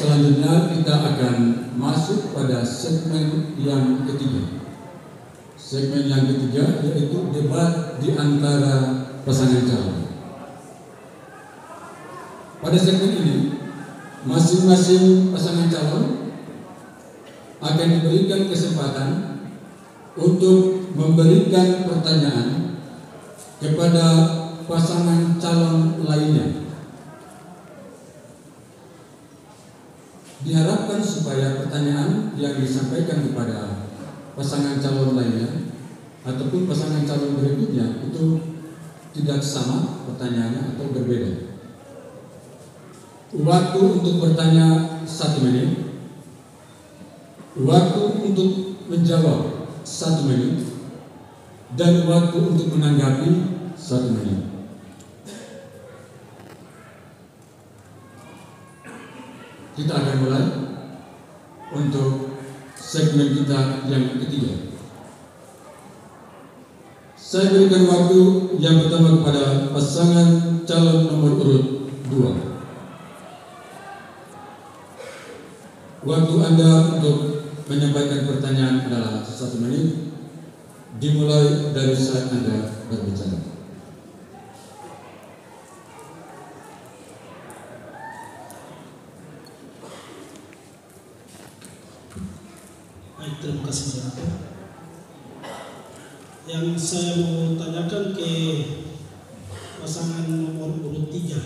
Selanjutnya kita akan masuk pada segmen yang ketiga. Segmen yang ketiga yaitu debat di antara pasangan calon. Pada segmen ini, masing-masing pasangan calon akan diberikan kesempatan untuk memberikan pertanyaan kepada pasangan calon lainnya. Diharapkan supaya pertanyaan yang disampaikan kepada pasangan calon lainnya ataupun pasangan calon berikutnya itu tidak sama pertanyaannya atau berbeda. Waktu untuk bertanya 1 menit, waktu untuk menjawab 1 menit, dan waktu untuk menanggapi 1 menit. Kita akan mulai untuk segmen kita yang ketiga. Saya berikan waktu yang pertama kepada pasangan calon nomor urut 2. Waktu Anda untuk menyampaikan pertanyaan adalah 1 menit, dimulai dari saat Anda berbicara. Baik, terima kasih Bapak. Yang saya mau tanyakan ke pasangan nomor urut 3.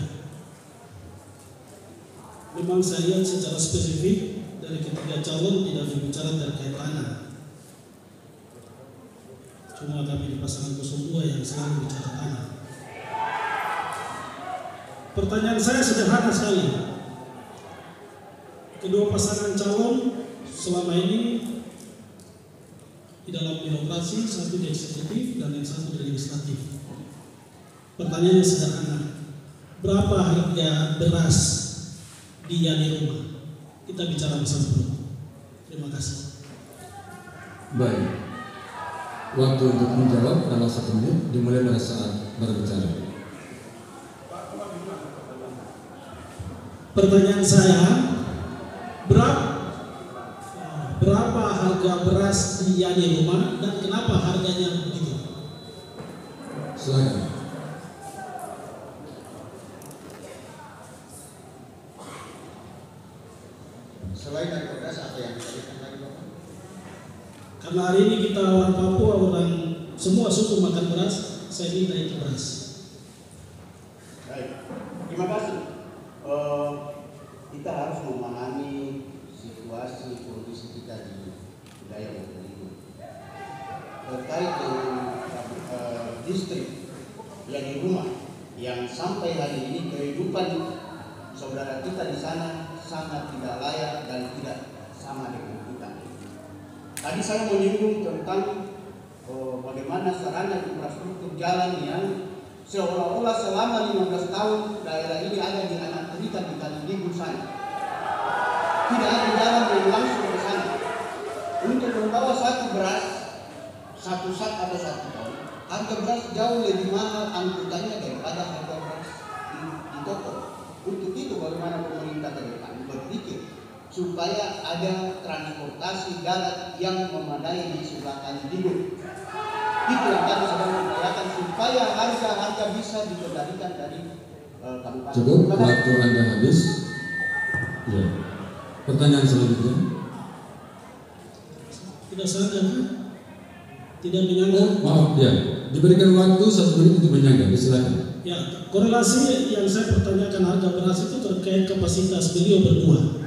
Memang saya lihat secara spesifik dari ketiga calon tidak berbicara terkait tanah. Cuma kami di pasangan 02 yang selalu bicara tanah. Pertanyaan saya sederhana sekali. Kedua pasangan calon selama ini di dalam birokrasi, satu di eksekutif dan yang satu di legislatif. Pertanyaannya sederhana, berapa harga beras di Yani Rumah? Kita bicara bersama dulu. Terima kasih. Baik, waktu untuk menjawab adalah 1 menit, dimulai pada saat berbicara. Pertanyaan saya, berapa harga beras di Yani Rumah dan kenapa harganya begitu? Silakan. Selain dari beras, apa yang diberikan lagi Bapak? Karena hari ini kita orang Papua, orang semua suku makan beras, saya minta itu beras. Baik, terima kasih. Kita harus memahami situasi kondisi kita di wilayah Bogor ini terkait dengan distrik Yani Rumah yang sampai hari ini kehidupan saudara kita di sana sangat tidak layak dan tidak sama dengan kita. Tadi saya menyinggung tentang bagaimana sarana infrastruktur jalan yang seolah-olah selama 15 tahun daerah ini ada dianaktirikan di Kalidibu sana. Tidak ada jalan yang langsung ke sana. Untuk membawa satu beras, satu sak atau 1 ton, harga beras jauh lebih mahal angkutannya daripada harga beras di toko. Untuk itu bagaimana pemerintah ke depan berpikir supaya ada transportasi darat yang memadai di sebelah Kalidibu. Itu yang kami sedang mengupayakan supaya harga-harga bisa dikendalikan dari kabupaten. Cukup, waktu Anda habis. Ya. Pertanyaan selanjutnya. Tidak sengaja, tidak menyangka. Maaf, ya. Diberikan waktu 1 menit untuk menyangka. Silakan. Ya, korelasi yang saya pertanyakan harga beras itu terkait kapasitas beliau berdua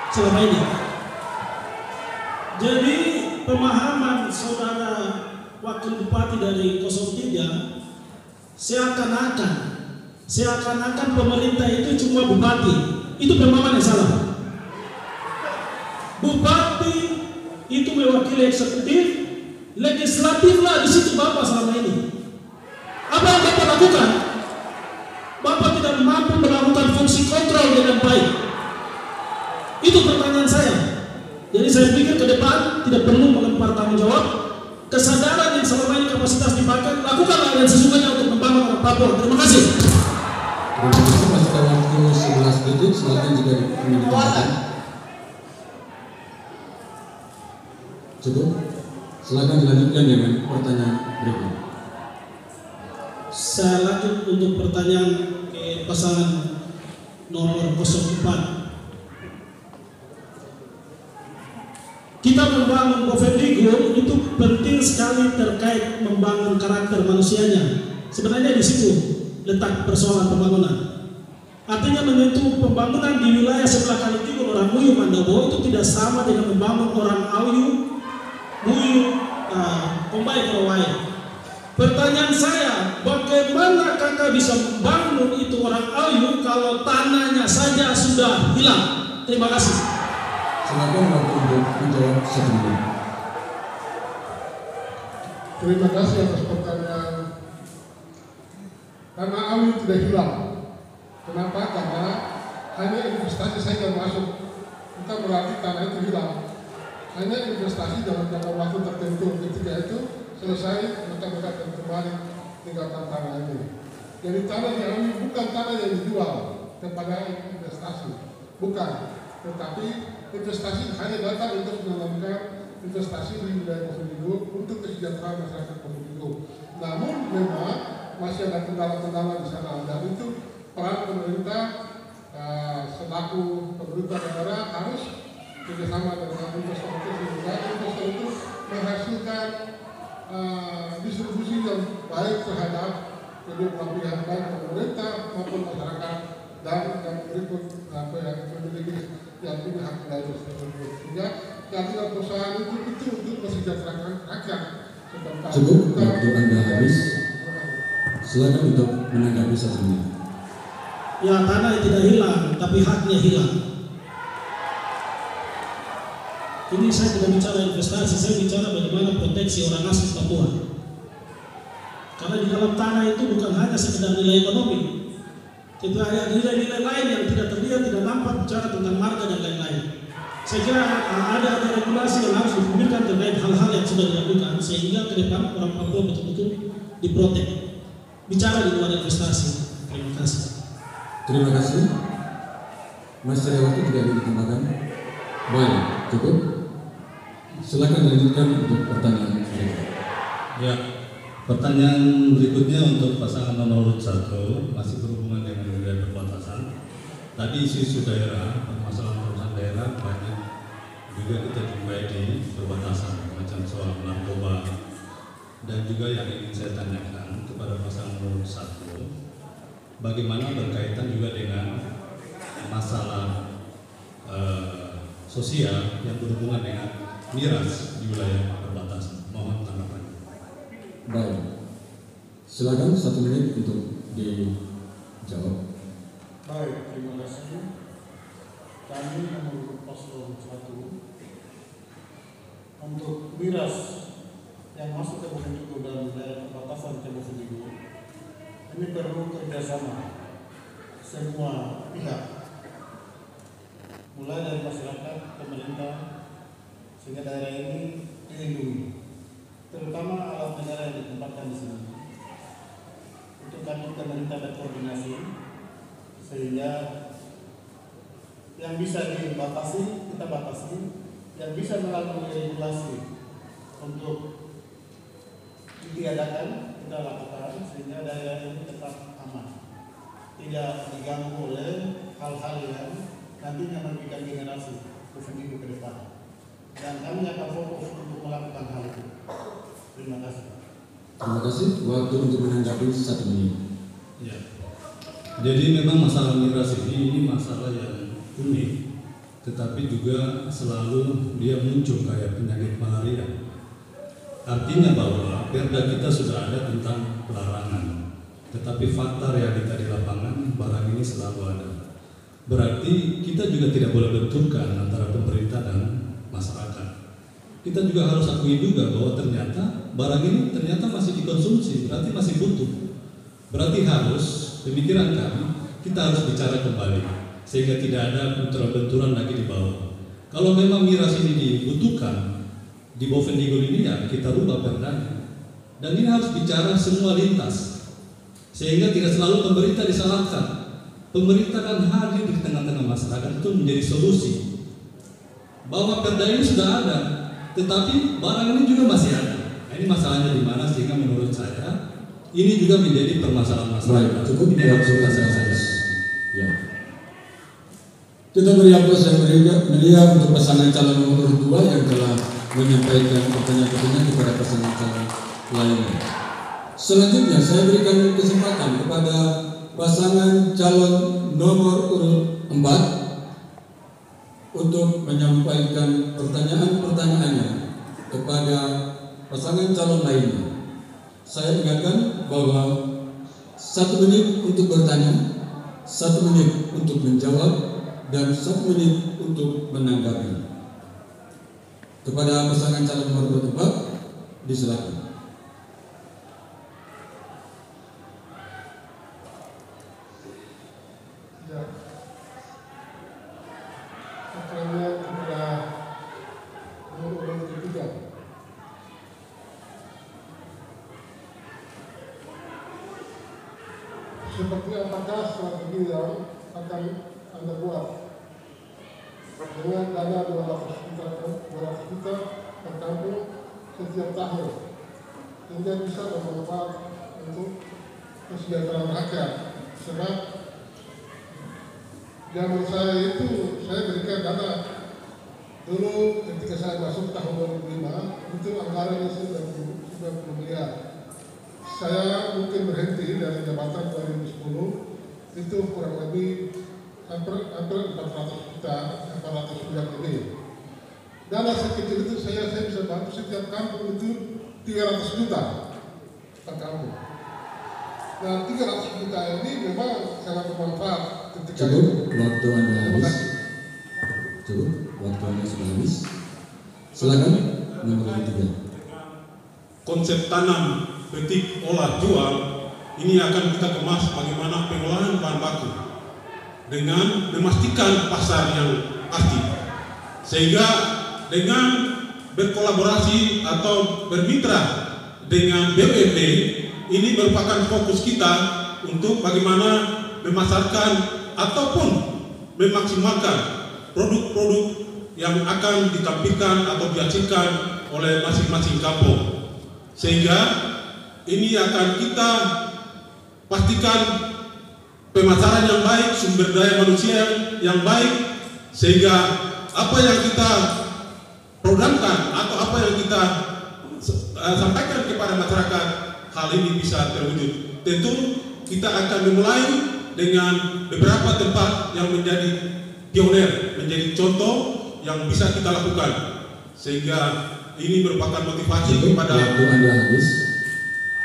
selama ini. Jadi pemahaman saudara Wakil Bupati dari 03 seakan-akan pemerintah itu cuma bupati. Itu pemahaman yang salah. Bupati itu mewakili eksekutif, legislatif lah di situ Bapak selama ini. Apa yang Bapak lakukan? Bapak tidak mampu melakukan fungsi kontrol dengan baik. Itu pertanyaan saya. Jadi saya pikir ke depan tidak perlu melempar tanggung jawab. Kesadaran yang selama ini kapasitas dipakai, lakukanlah yang sesungguhnya untuk membangun Papua. Terima kasih. Terima kasih. Sisa waktu 11 detik, silakan jika ingin ditambahkan. Cukup? Silakan dilanjutkan dengan pertanyaan berikut. Saya lanjut untuk pertanyaan ke pasangan nomor 04. Kita membangun Bovendigul itu penting sekali terkait membangun karakter manusianya. Sebenarnya di situ letak persoalan pembangunan. Artinya menyentuh pembangunan di wilayah sebelah Kalitigul orang Muyu Mandobo itu tidak sama dengan membangun orang Auyu, Muyu, Kombai Korowai. Pertanyaan saya, bagaimana kakak bisa membangun itu orang Auyu kalau tanahnya saja sudah hilang? Terima kasih. Silakan waktu untuk menjawab 1 menit. Terima kasih atas pertanyaan. Karena Auyu tidak hilang. Kenapa? Karena hanya investasi saja masuk. Bukan berarti tanah itu hilang. Hanya investasi dalam jangka waktu tertentu. Ketika itu selesai, mereka akan kembali tinggalkan tanah ini. Jadi tanah di Auyu bukan tanah yang dijual kepada investasi. Bukan. Tetapi investasi hanya datang untuk menanamkan investasi di wilayah Bovendigul untuk kesejahteraan masyarakat Bovendigul. Namun memang masih ada kendala-kendala di sana, dan itu peran pemerintah selaku pemerintah negara harus bekerjasama dengan investor itu sehingga investor itu menghasilkan distribusi yang baik terhadap kedua belah pihak, baik pemerintah maupun masyarakat, dan yang berikut yang memiliki yang punya hak wilayah tersebut. Sehingga kehadiran perusahaan itu untuk mesejahterakan rakyat. Cukup, waktu Anda habis. Silakan untuk menanggapi 1 menit. Ya, tanah tidak hilang, tapi haknya hilang. Ini saya tidak bicara investasi, saya bicara bagaimana proteksi orang asli Papua. Karena di dalam tanah itu bukan hanya sekedar nilai ekonomi, itu ada nilai-nilai lain yang tidak terlihat, tidak nampak, bicara tentang marga dan lain-lain. Saya kira ada regulasi yang harus diberikan terkait hal-hal yang sudah dilakukan sehingga ke depan orang Papua betul-betul diprotek. Bicara di luar investasi. Terima kasih. Terima kasih. Mas Sariawati tidak ingin ditambahkan? Baik, cukup. Silakan dilanjutkan untuk pertanyaan berikutnya. Ya, pertanyaan berikutnya untuk pasangan nomor 1 masih berhubungan dengan wilayah perbatasan. Tadi isu-isu daerah, permasalahan perusahaan daerah banyak juga kita jumpai di perbatasan, macam soal narkoba, dan juga yang ingin saya tanyakan kepada pasangan nomor 1, bagaimana berkaitan juga dengan masalah sosial yang berhubungan dengan miras di wilayah perbatasan. Mohon tanggapannya. Baik, silakan 1 menit untuk dijawab. Baik, terima kasih. Kami nomor paslon 1 untuk miras yang masuk ke Bovendigul dan wilayah perbatasan ke Bovendigul ini perlu kerjasama semua pihak, mulai dari masyarakat, pemerintah, sehingga daerah ini dilindungi, terutama alat negara yang ditempatkan di sini. Untuk kami pemerintah berkoordinasi sehingga yang bisa dibatasi kita batasi, yang bisa melalui regulasi untuk ditiadakan kita lakukan sehingga daerah ini tetap aman, tidak diganggu oleh hal-hal yang nantinya merugikan generasi Bovendigul ke depan. Dan kami akan fokus untuk melakukan hal itu. Terima kasih. Terima kasih. Waktu untuk menanggapi 1 menit. Ya. Jadi memang masalah miras ini masalah yang unik, tetapi juga selalu dia muncul kayak penyakit malaria. Artinya bahwa perda kita sudah ada tentang pelarangan, tetapi fakta realita di lapangan barang ini selalu ada. Berarti kita juga tidak boleh benturkan antara pemerintah dan masyarakat. Kita juga harus akui juga bahwa ternyata barang ini ternyata masih dikonsumsi, berarti masih butuh. Berarti harus, pemikiran kami, kita harus bicara kembali sehingga tidak ada benturan-benturan lagi di bawah. Kalau memang miras ini dibutuhkan di Bovendigul ini, ya kita rubah perdanya. Dan ini harus bicara semua lintas sehingga tidak selalu pemerintah disalahkan. pemerintah kan hadir di tengah-tengah masyarakat itu menjadi solusi. Bahwa perda ini sudah ada, tetapi barang ini juga masih ada. Nah, ini masalahnya di mana, sehingga menurut saya ini juga menjadi permasalahan masyarakat. Cukup ini harus kita selesaikan. Ya. Kita beri aplaus yang meriah untuk pasangan calon nomor 2 yang telah menyampaikan pertanyaan-pertanyaan kepada pasangan calon lainnya. Selanjutnya saya berikan kesempatan kepada pasangan calon nomor urut 4 untuk menyampaikan pertanyaan-pertanyaannya kepada pasangan calon lainnya. Saya ingatkan bahwa 1 menit untuk bertanya, 1 menit untuk menjawab, dan 1 menit untuk menanggapi. Kepada pasangan calon nomor urut 4, disilakan. Seperti apakah strategi yang akan Anda buat dengan dana 200 juta per kampung setiap tahun hingga bisa bermanfaat untuk kesejahteraan rakyat? Sebab zaman saya itu saya berikan dana dulu ketika saya masuk tahun 2005 itu anggarannya sudah 90 miliar. Saya mungkin berhenti dari jabatan 2010 itu kurang lebih hampir 400 juta, 400 miliar lebih. Dana sekecil itu saya bisa bantu setiap kampung itu 300 juta per kampung. Nah 300 juta ini memang sangat bermanfaat ketika Cukup, waktu Anda habis. Cukup, waktu Anda sudah habis. Silakan nomor 3. Konsep tanam, petik, olah, jual ini akan kita kemas bagaimana pengolahan bahan baku dengan memastikan pasar yang pasti, sehingga dengan berkolaborasi atau bermitra dengan BUMD ini merupakan fokus kita untuk bagaimana memasarkan ataupun memaksimalkan produk-produk yang akan ditampilkan atau dihasilkan oleh masing-masing kampung. Sehingga ini akan kita pastikan pemasaran yang baik, sumber daya manusia yang baik, sehingga apa yang kita programkan atau apa yang kita sampaikan kepada masyarakat, hal ini bisa terwujud. Tentu kita akan memulai dengan beberapa tempat yang menjadi pioner, menjadi contoh yang bisa kita lakukan, sehingga ini merupakan motivasi kepada. Waktu Anda habis.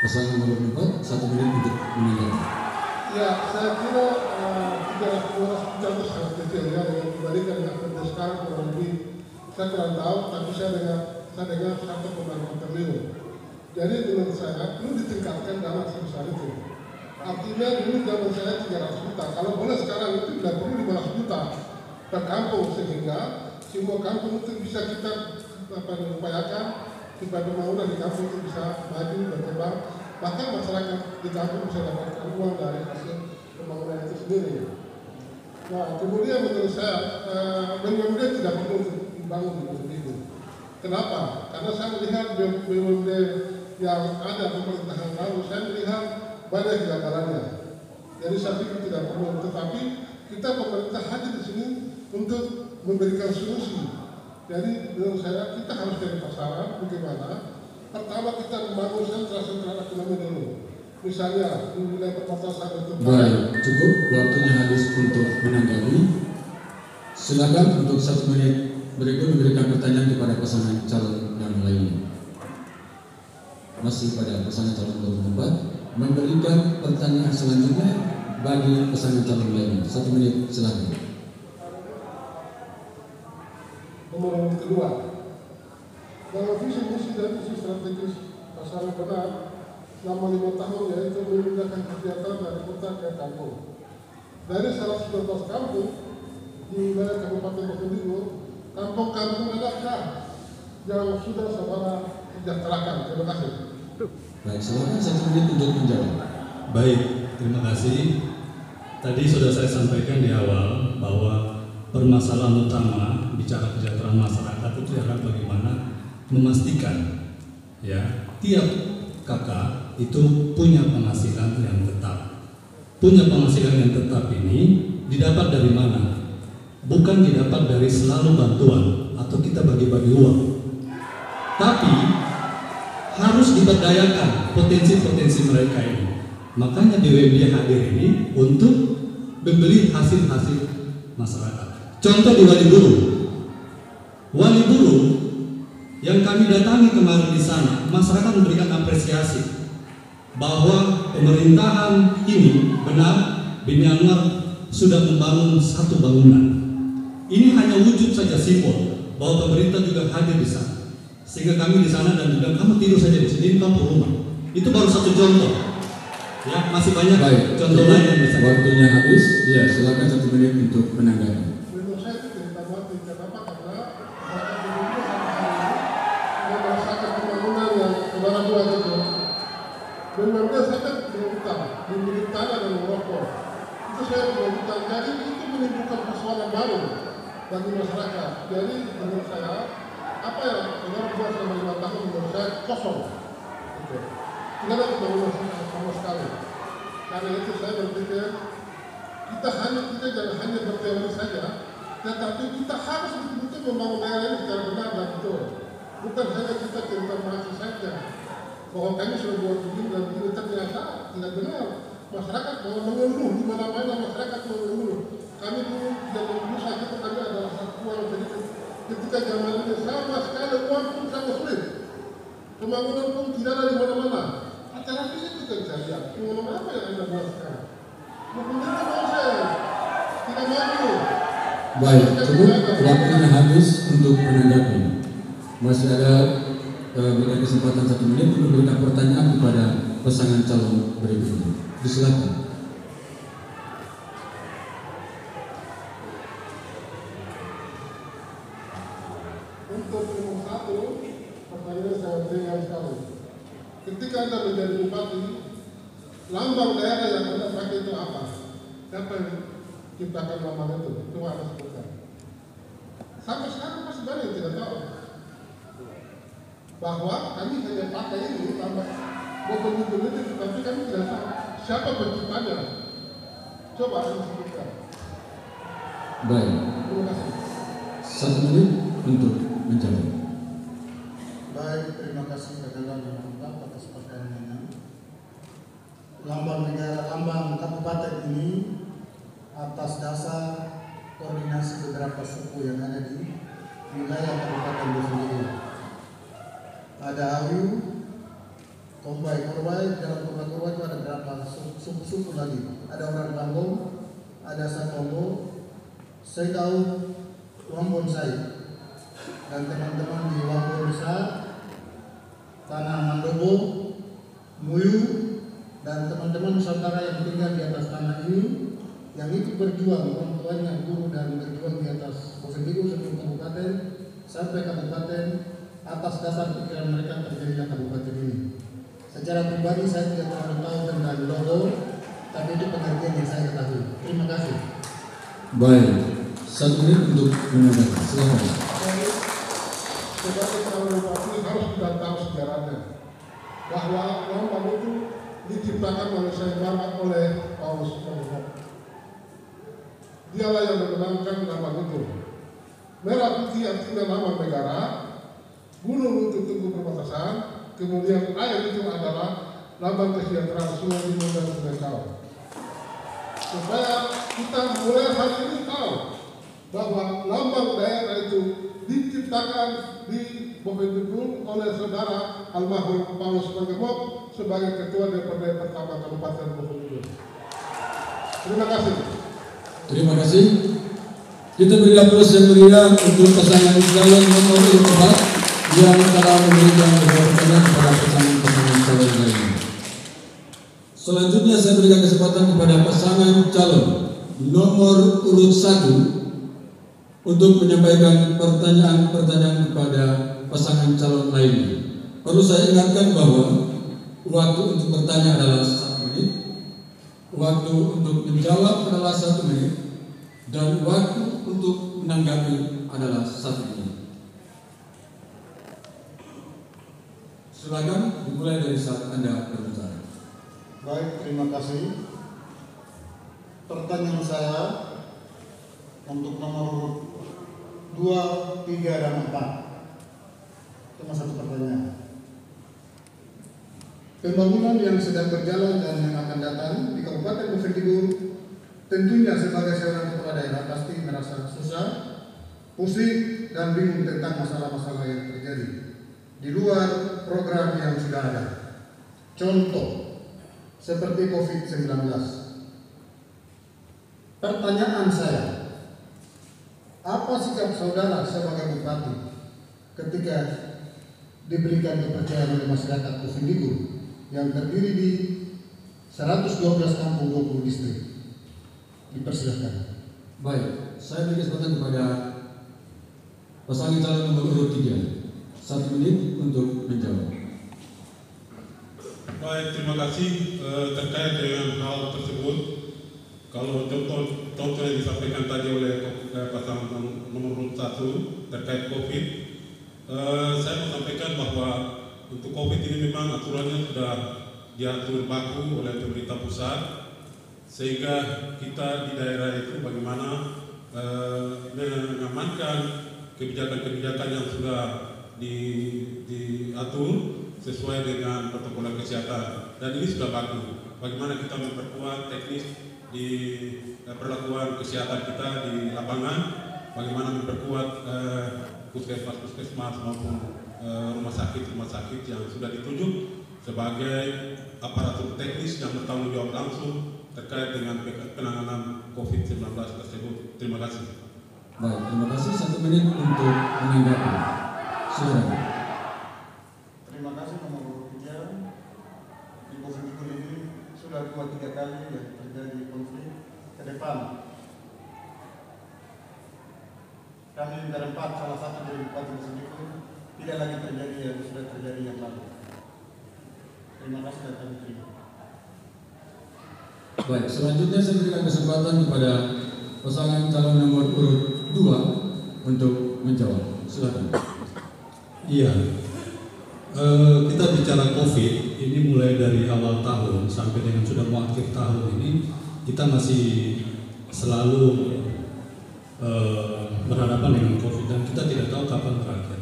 Pasangan nomor 4, 1 menit untuk menanggapi. Ya, saya kira 300 juta itu sangat kecil ya, dengan dibandingkan dengan perda sekarang kurang lebih, saya kurang tahu, tapi saya dengar 1,5 triliun. Jadi menurut saya perlu ditingkatkan dana sebesar itu. Artinya dulu zaman saya 300 juta, kalau boleh sekarang itu tidak perlu 500 juta per kampung, sehingga semua kampung itu bisa kita upayakan supaya pembangunan di kampung itu bisa maju, berkembang, bahkan masyarakat di kampung bisa dapatkan uang dari hasil pembangunan itu sendiri. Nah, kemudian menurut saya BUMD tidak perlu dibangun di Gunung Kidul. Kenapa? Karena saya melihat BUMD yang ada pemerintahan lalu, saya melihat banyak kegagalannya. Jadi saya pikir tidak perlu, tetapi kita pemerintah hadir di sini untuk memberikan solusi. Jadi menurut saya kita harus cari pasaran bagaimana. Pertama kita membangun sentra-sentra ekonomi dulu. Misalnya di wilayah perbatasan itu. Baik, cukup waktunya habis untuk menanggapi. Silakan untuk 1 menit berikut memberikan pertanyaan kepada pasangan calon yang lainnya. Masih pada pasangan calon nomor 4, memberikan pertanyaan selanjutnya bagi pasangan calon lainnya. 1 menit silakan. Nomor kedua, dalam visi misi dan isu strategis pasaran benar selama 5 tahun yaitu memindahkan kegiatan dari kota ke kampung. Dari 119 kampung di wilayah Kabupaten Bojonegoro, kampung-kampung adakah yang sudah saudara sejahterakan? Terima kasih. Baik, silakan 1 menit untuk menjawab. Baik, terima kasih. Tadi sudah saya sampaikan di awal bahwa permasalahan utama bicara kesejahteraan masyarakat itu adalah bagaimana memastikan ya tiap kakak itu punya penghasilan yang tetap. Punya penghasilan yang tetap ini didapat dari mana? Bukan didapat dari selalu bantuan atau kita bagi-bagi uang. Tapi harus diberdayakan potensi-potensi mereka ini. Makanya BUMD hadir ini untuk membeli hasil-hasil masyarakat. Contoh di Wali Burung. Wali Burung yang kami datangi kemarin di sana, masyarakat memberikan apresiasi bahwa pemerintahan ini benar Bini Anwar sudah membangun satu bangunan. Ini hanya wujud saja simbol bahwa pemerintah juga hadir di sana. Sehingga kami di sana dan juga kamu tidur saja di sini, kamu rumah. Itu baru satu contoh. Ya, masih banyak contoh lain yang bisa. Waktunya habis. Ya, silakan 1 menit untuk menanggapi. Menurut saya itu tidak mati. Kenapa? Karena masyarakat Indonesia sampai hari ini sudah merasakan pembangunan yang saudara buat itu. Benar-benar sangat berhutang, membeli tanah dan merokok. Itu saya berhutang. Jadi itu menimbulkan persoalan baru bagi masyarakat. Jadi menurut saya apa yang saudara buat selama 5 tahun menurut saya kosong. Gitu. Tidak ada pembangunan sama sekali. Karena itu saya berpikir kita jangan hanya berteori saja, tetapi kita harus betul-betul membangun daerah ini secara benar dan betul. Bukan hanya kita informasi saja bahwa kami sudah buat begini dan begini, ternyata tidak benar. Masyarakat mau mengeluh di mana-mana, masyarakat mau mengeluh. Kami dulu tidak mengeluh saja, kami adalah satu uang sedikit. Ketika zaman ini sama sekali uang pun sangat sulit. Pembangunan pun tidak ada di mana-mana. Acara fisik kita bisa lihat. Pembangunan apa yang Anda buat sekarang? Pemerintah proses, tidak maju. Baik, cukup. Waktunya habis untuk menanggapi. Masih ada berikan kesempatan 1 menit untuk memberikan pertanyaan kepada pasangan calon berikutnya. Disilakan. Untuk nomor 1, pertanyaan sangat ringan sekali. Ketika Anda menjadi bupati, lambang daerah yang Anda pakai itu apa? Siapa yang ciptakan lambang itu? Coba Anda sebutkan. Sampai sekarang masih banyak yang tidak tahu bahwa kami hanya pakai ini lambang Bogor itu, tapi kami tidak tahu siapa penciptanya. Coba Anda sebutkan. Baik. Terima kasih. 1 menit untuk menjawab. Baik, terima kasih kepada Bapak atas pertanyaannya. Lambang negara, lambang kabupaten ini atas dasar koordinasi beberapa suku yang ada di wilayah Kabupaten Bojonegoro. Ada Awiu, Kombai Korbai, dalam Kombai Korbai itu ada berapa suku-suku lagi. Ada orang Banggong, ada Satombo, Sekau, Wambon Sai, dan teman-teman di Wambon Besar, Tanah Mandobo, Muyu, dan teman-teman saudara yang tinggal di atas tanah ini yang itu berjuang, orang tuanya guru dan berjuang di atas Bojonegoro sebelum kabupaten sampai kabupaten atas dasar pikiran mereka terjadinya kabupaten ini. Secara pribadi saya tidak terlalu tahu tentang logo, tapi itu pengertian yang saya ketahui. Terima kasih. Baik, 1 menit untuk menanggapi. Silakan. Sebagai calon bupati harus kita tahu sejarahnya bahwa lambang itu diciptakan oleh sayembara oleh Paulus Panggilan. Dialah yang mengenalkan lambang itu. Merah putih artinya lambang negara, gunung untuk tugu perbatasan, kemudian air itu adalah lambang kesejahteraan Sungai Limun dan Sungai Kau. Supaya kita mulai hari ini tahu bahwa lambang daerah itu diciptakan di Bojonegoro oleh saudara almarhum Paulus Panggilan sebagai ketua DPRD pertama Kabupaten Bojonegoro. Terima kasih. Terima kasih. Kita beri aplaus yang meriah untuk pasangan calon nomor 4 yang telah memberikan pertanyaan kepada pasangan calon lainnya. Selanjutnya saya berikan kesempatan kepada pasangan calon nomor urut 1 untuk menyampaikan pertanyaan-pertanyaan kepada pasangan calon lainnya. Perlu saya ingatkan bahwa waktu untuk bertanya adalah 1 menit. Waktu untuk menjawab adalah 1 menit dan waktu untuk menanggapi adalah 1 menit. Silakan dimulai dari saat Anda berbicara. Baik, terima kasih. Pertanyaan saya untuk nomor 2, 3, dan 4. Cuma 1 pertanyaan. Pembangunan yang sedang berjalan dan yang akan datang di Kabupaten Bovendigul tentunya sebagai seorang kepala daerah pasti merasa susah, pusing, dan bingung tentang masalah-masalah yang terjadi di luar program yang sudah ada. Contoh seperti COVID-19. Pertanyaan saya, apa sikap saudara sebagai bupati ketika diberikan kepercayaan oleh masyarakat Bovendigul yang terdiri di 112 kampung 20 distrik? Dipersilakan. Baik, saya beri kesempatan kepada pasangan calon nomor urut 3. 1 menit untuk menjawab. Baik, terima kasih. Terkait dengan hal tersebut, kalau contoh yang disampaikan tadi oleh pasangan nomor urut 1 terkait COVID, saya mau sampaikan bahwa untuk COVID ini memang aturannya sudah diatur baku oleh pemerintah pusat, sehingga kita di daerah itu bagaimana mengamankan kebijakan-kebijakan yang sudah diatur sesuai dengan protokol kesehatan, dan ini sudah baku. Bagaimana kita memperkuat teknis di perlakuan kesehatan kita di lapangan, bagaimana memperkuat puskesmas maupun rumah sakit yang sudah ditunjuk sebagai aparatur teknis yang bertanggung jawab langsung terkait dengan penanganan COVID-19 tersebut. Terima kasih. Baik, terima kasih. 1 menit untuk menanggapi. Silakan. Terima kasih nomor 3. Di Bovendigul ini sudah 2-3 kali yang terjadi konflik. Ke depan kami berempat, salah satu dari Bupati Bovendigul, tidak lagi terjadi yang sudah terjadi yang lalu. Terima kasih dan kami terima. Baik, selanjutnya saya berikan kesempatan kepada pasangan calon nomor urut 2 untuk menjawab. Silakan. Iya, kita bicara COVID ini mulai dari awal tahun sampai dengan sudah mau akhir tahun ini, kita masih selalu berhadapan dengan COVID dan kita tidak tahu kapan berakhir.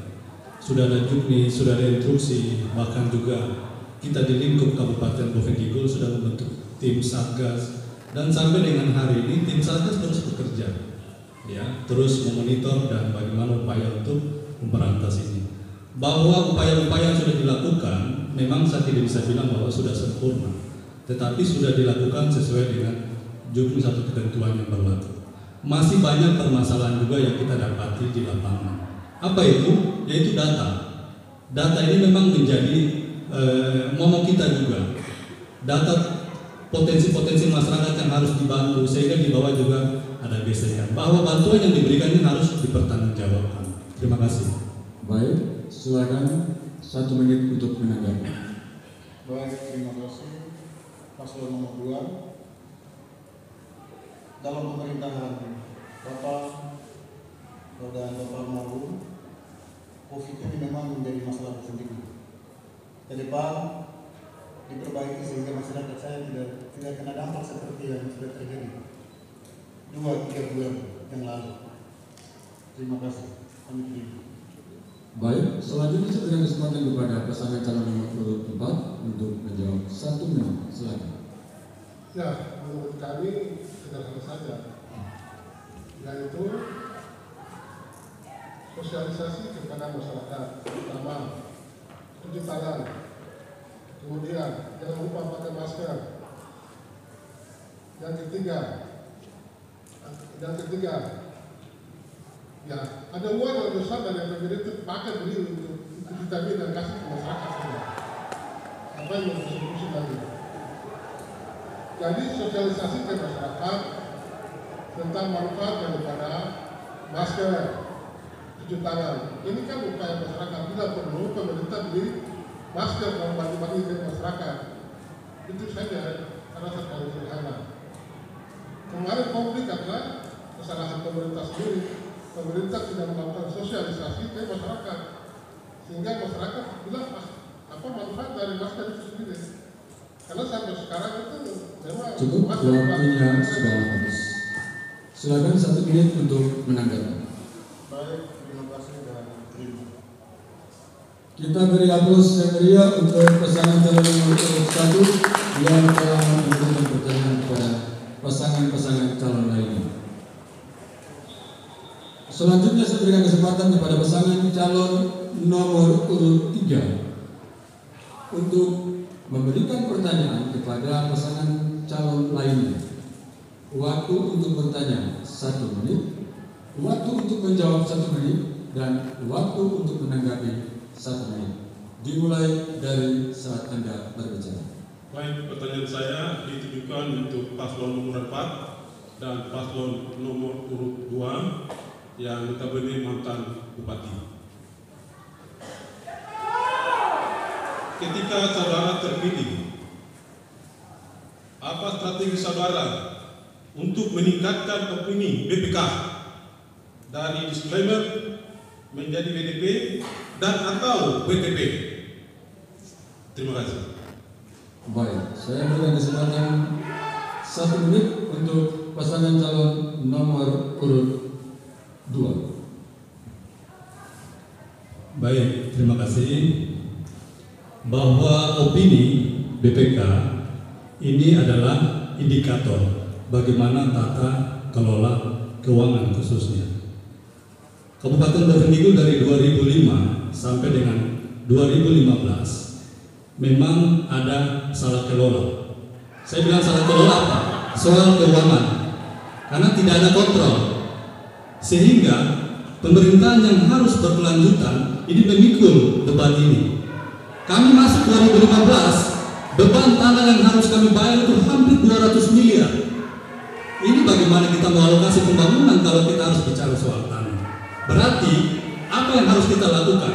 Sudah ada juknis, sudah ada instruksi, bahkan juga kita di lingkup Kabupaten Bovendigul sudah membentuk tim Satgas, dan sampai dengan hari ini tim Satgas terus bekerja, ya, terus memonitor dan bagaimana upaya untuk memberantas ini. Bahwa upaya-upaya yang sudah dilakukan memang saya tidak bisa bilang bahwa sudah sempurna, tetapi sudah dilakukan sesuai dengan juknis atau ketentuan yang berlaku. Masih banyak permasalahan juga yang kita dapati di lapangan. Apa itu? Yaitu data. Data ini memang menjadi momok kita juga. Data potensi-potensi masyarakat yang harus dibantu, sehingga di bawah juga ada gesekan bahwa bantuan yang diberikan ini harus dipertanggungjawabkan. Terima kasih. Baik, silakan 1 menit untuk menanggapi. Baik, terima kasih. Paslon nomor 2. Dalam pemerintahan Bapak dan Bapak Marhum, COVID ini memang menjadi masalah tersendiri. Ke depan diperbaiki sehingga masyarakat saya tidak kena dampak seperti yang sudah terjadi 2-3 bulan yang lalu. Terima kasih. Kami terima. Baik, selanjutnya saya berikan kesempatan kepada pasangan calon nomor urut 4 untuk menjawab 1 menit. Silakan. Ya, menurut kami sederhana saja, yaitu sosialisasi kepada masyarakat, pertama cuci tangan, kemudian jangan lupa pakai masker. Yang ketiga, ya ada uang yang besar dari pemerintah pakai beli untuk vitamin dan kasih ke masyarakat semua. Apa yang mau distribusi lagi? Jadi sosialisasi ke masyarakat tentang manfaat daripada masker, cuci tangan. Ini kan upaya masyarakat, bila perlu pemerintah beli masker dan bagi-bagi ke masyarakat. Itu saja. alasan paling sederhana. Kemarin konflik karena kesalahan pemerintah sendiri. Pemerintah tidak melakukan sosialisasi ke masyarakat, sehingga masyarakat bilang apa manfaat dari masker itu sendiri. Karena sampai sekarang itu memang cukup, waktunya sudah habis. Silakan 1 menit untuk menanggapi. Baik, terima kasih dan terima. Kita beri aplaus yang meriah untuk pasangan calon nomor urut 1 yang telah memberikan pertanyaan kepada pasangan-pasangan calon lainnya. Selanjutnya saya berikan kesempatan kepada pasangan calon nomor urut 3 untuk memberikan pertanyaan kepada pasangan calon lainnya. Waktu untuk bertanya 1 menit, waktu untuk menjawab 1 menit, dan waktu untuk menanggapi 1 menit. Dimulai dari saat Anda berbicara. Baik, pertanyaan saya ditujukan untuk paslon nomor 4 dan paslon nomor urut 2 yang notabene mantan bupati. Ketika saudara terpilih, apa strategi saudara untuk meningkatkan opini BPK dari disclaimer menjadi WDP dan atau WTP? Terima kasih. Baik, saya berikan kesempatan 1 menit untuk pasangan calon nomor urut 2. Baik, terima kasih. Bahwa opini BPK ini adalah indikator bagaimana tata kelola keuangan khususnya. Kabupaten Bovendigul dari 2005 sampai dengan 2015 memang ada salah kelola. Saya bilang salah kelola apa? Soal keuangan. Karena tidak ada kontrol. Sehingga pemerintahan yang harus berkelanjutan ini memikul beban ini. Kami masuk 2015, beban tanah yang harus kami bayar itu hampir 200 miliar. Ini bagaimana kita mengalokasi pembangunan kalau kita harus bicara soal tanah. Berarti apa yang harus kita lakukan?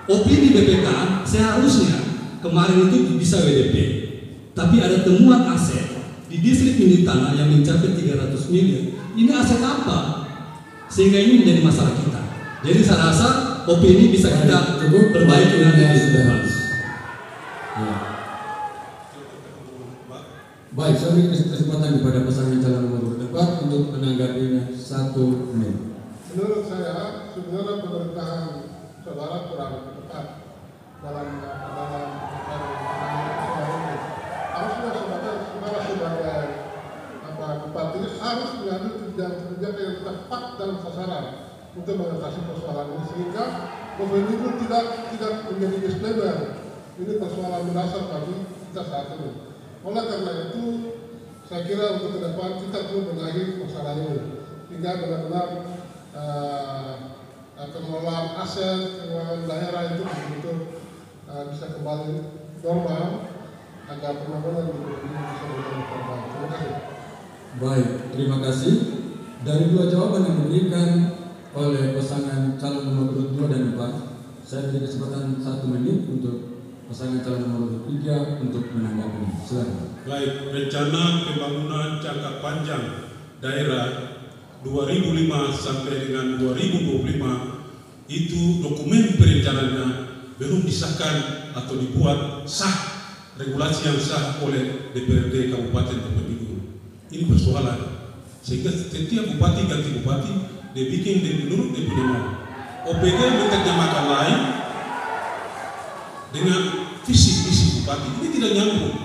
Opini BPK seharusnya kemarin itu bisa WDP, tapi ada temuan aset di distrik unit tanah yang mencapai 300 miliar. Ini aset apa? Sehingga ini menjadi masalah kita. Jadi saya rasa opini bisa kita perbaiki nanti sudah habis. Ya. Baik, saya beri kesempatan kepada pasangan calon nomor 4 untuk menanggapinya 1 menit. Menurut saya sebenarnya pemerintahan saudara kurang tepat dalam harusnya saudara sebagai bupati harus mengambil kebijakan yang tepat dalam sasaran untuk mengatasi persoalan ini sehingga Bovendigul tidak menjadi disclaimer. Ini persoalan mendasar bagi kita saat ini. Oleh karena itu, saya kira untuk ke depan kita perlu benahi masalah ini hingga benar-benar pengelolaan aset, pengelolaan daerah itu betul-betul bisa kembali normal agar pembangunan di Bovendigul bisa berjalan normal. Terima kasih. Baik, terima kasih. Dari 2 jawaban yang diberikan oleh pasangan calon nomor urut 2 dan 4, saya beri kesempatan 1 menit untuk pasangan calon nomor 3 untuk menanggapi. Silakan. Baik, rencana pembangunan jangka panjang daerah 2005 sampai dengan 2025 itu dokumen perencanaannya belum disahkan atau dibuat sah, regulasi yang sah oleh DPRD Kabupaten Bovendigul. Ini persoalan. Sehingga setiap bupati ganti bupati dia bikin menurut dia punya mau. OPD menerjemahkan lain dengan visi-visi bupati. Ini tidak nyambung.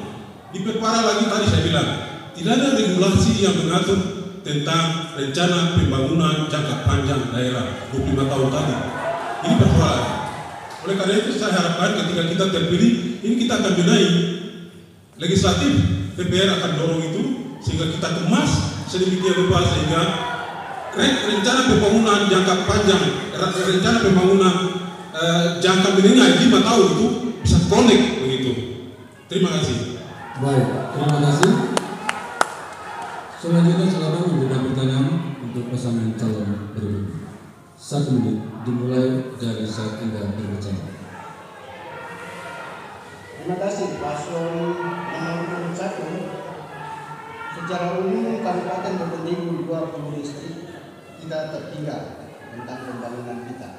Diperparah lagi tadi saya bilang, tidak ada regulasi yang mengatur tentang rencana pembangunan jangka panjang daerah 25 tahun tadi. Ini persoalan. Oleh karena itu saya harapkan ketika kita terpilih, ini kita akan benahi legislatif, DPR akan dorong itu sehingga kita kemas sedemikian rupa sehingga rencana pembangunan jangka panjang, rencana pembangunan jangka menengah 5 tahun itu bisa connect begitu. Terima kasih. Baik, terima kasih. Selanjutnya silakan memberikan pertanyaan untuk pasangan calon berikutnya. 1 menit dimulai dari saat Anda berbicara. Terima kasih paslon nomor 1 secara umum Kabupaten Bovendigul 20 distrik kita tertinggal tentang pembangunan kita.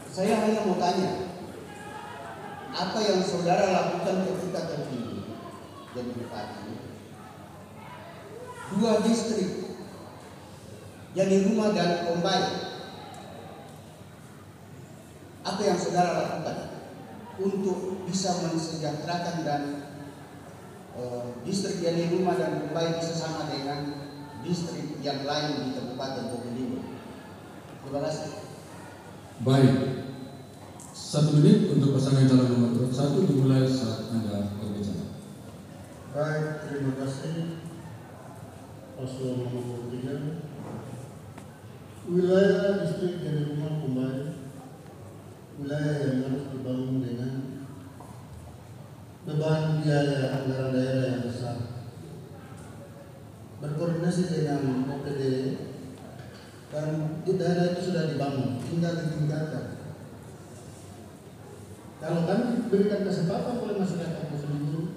Saya hanya mau tanya, apa yang saudara lakukan ketika terpilih jadi bupati? 2 distrik, jadi Rumah dan Bombay. Apa yang saudara lakukan untuk bisa mensejahterakan dan distrik Yani Rumah dan Bombay bisa sama dengan distrik yang lain di Kabupaten Bovendigul? Terima kasih. Baik, 1 menit untuk pasangan calon nomor urut 1 dimulai saat Anda berbicara. Baik, terima kasih. Paslon nomor 3. Wilayah distrik Yani Rumah Bombay, wilayah yang harus dibangun dengan beban biaya anggaran daerah yang besar. Berkoordinasi dengan OPD dan di daerah itu sudah dibangun, tinggal ditingkatkan. Kalau kami berikan kesempatan oleh masyarakat Bovendigul,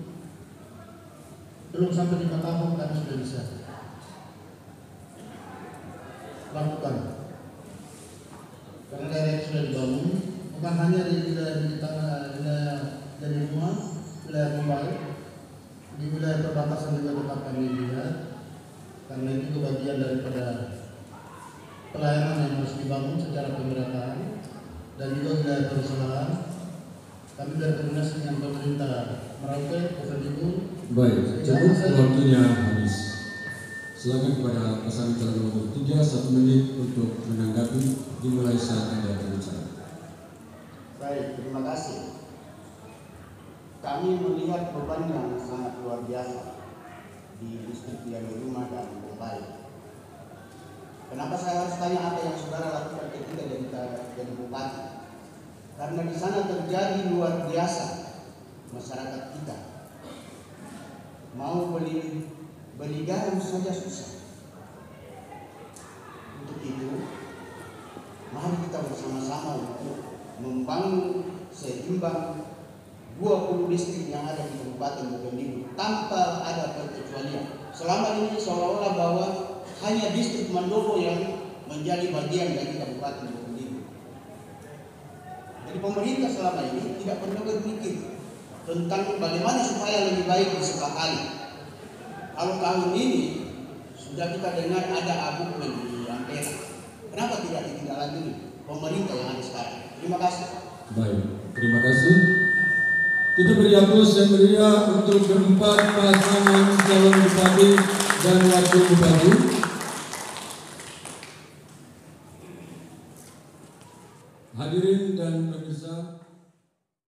belum sampai 5 tahun kami sudah bisa lakukan. Karena daerah itu sudah dibangun, bukan hanya di wilayah Yani Rumah, wilayah Bombay, di wilayah perbatasan juga tetap kami lihat, karena itu bagian daripada pelayanan yang harus dibangun secara pemerataan dan juga wilayah perusahaan. Kami berkoordinasi dengan pemerintah Merauke, Bovendigul. Baik, cukup waktunya habis. Silakan kepada pasangan calon nomor 3 1 menit untuk menanggapi dimulai saat Anda berbicara. Baik, terima kasih. Kami melihat beban yang sangat luar biasa di distrik Yani Rumah dan Bombay. Kenapa saya harus tanya apa yang saudara lakukan ketika jadi bupati? Karena di sana terjadi luar biasa masyarakat kita. Mau beli garam saja susah. Untuk itu, mari kita bersama-sama untuk membangun seimbang 20 distrik yang ada di Kabupaten Bovendigul tanpa ada perkecualian. Selama ini seolah-olah bahwa hanya distrik Mandopo yang menjadi bagian dari Kabupaten Bovendigul. Jadi pemerintah selama ini tidak pernah berpikir tentang bagaimana supaya lebih baik disepakati. Kalau tahun ini sudah kita dengar ada abu di Ampera, kenapa tidak ditindaklanjuti pemerintah yang ada sekarang? Terima kasih. Baik, terima kasih. Kita beri aplaus yang meriah untuk keempat pasangan calon bupati dan wakil bupati. Hadirin dan pemirsa.